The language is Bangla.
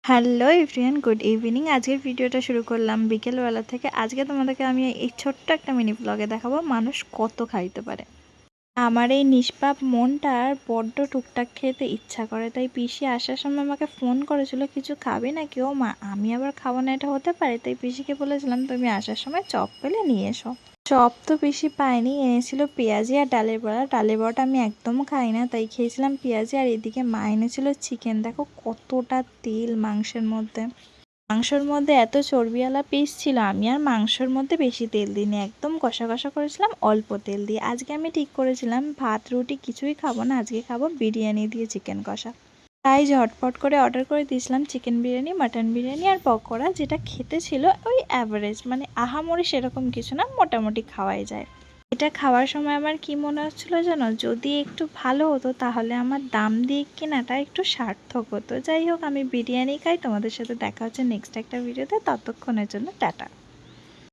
Hello everyone, good evening. আজকের ভিডিওটা শুরু করলাম বিকেলবেলা থেকে। আজকে তোমাদেরকে আমি এই ছোট্ট একটা মিনি ব্লগে দেখাবো মানুষ কত খাইতে পারে। আমার এই নিষ্পাপ মনটার বড্ড টুকটাক খেতে ইচ্ছা করে, তাই পিসি আসার সময় আমাকে ফোন করেছিল, কিছু খাবে নাকি? ও মা, আমি আবার খাবো না এটা হতে পারে? তাই পিসিকে বলেছিলাম তুমি আসার সময় চপ পেলে নিয়ে এসো। চপ তো বেশি পাইনি, এনেছিল পেঁয়াজি আর ডালের বড়া। ডালের বড়াটা আমি একদম খাই না, তাই খেয়েছিলাম পেঁয়াজি। আর এদিকে মা এনেছিল চিকেন। দেখো কতটা তেল মাংসর মধ্যে এত চর্বিওয়ালা পিস ছিল। আমি আর মাংসর মধ্যে বেশি তেল দিইনি, একদম কষা কষা করেছিলাম অল্প তেল দিয়ে। আজকে আমি ঠিক করেছিলাম ভাত রুটি কিছুই খাবো না, আজকে খাবো বিরিয়ানি দিয়ে চিকেন কষা। তাই ঝটপট করে অর্ডার করে দিয়েছিলাম চিকেন বিরিয়ানি, মাটন বিরিয়ানি আর পকোড়া। যেটা খেতে ছিল ওই অ্যাভারেজ, মানে আহামরি সেরকম কিছু না, মোটামুটি খাওয়াই যায়। এটা খাওয়ার সময় আমার কি মনে হচ্ছিল জানো, যদি একটু ভালো হতো তাহলে আমার দাম দিয়ে কেনাটা একটু সার্থক হতো। যাই হোক, আমি বিরিয়ানি খাই। তোমাদের সাথে দেখা হচ্ছে নেক্সট একটা ভিডিওতে, ততক্ষণের জন্য টাটা।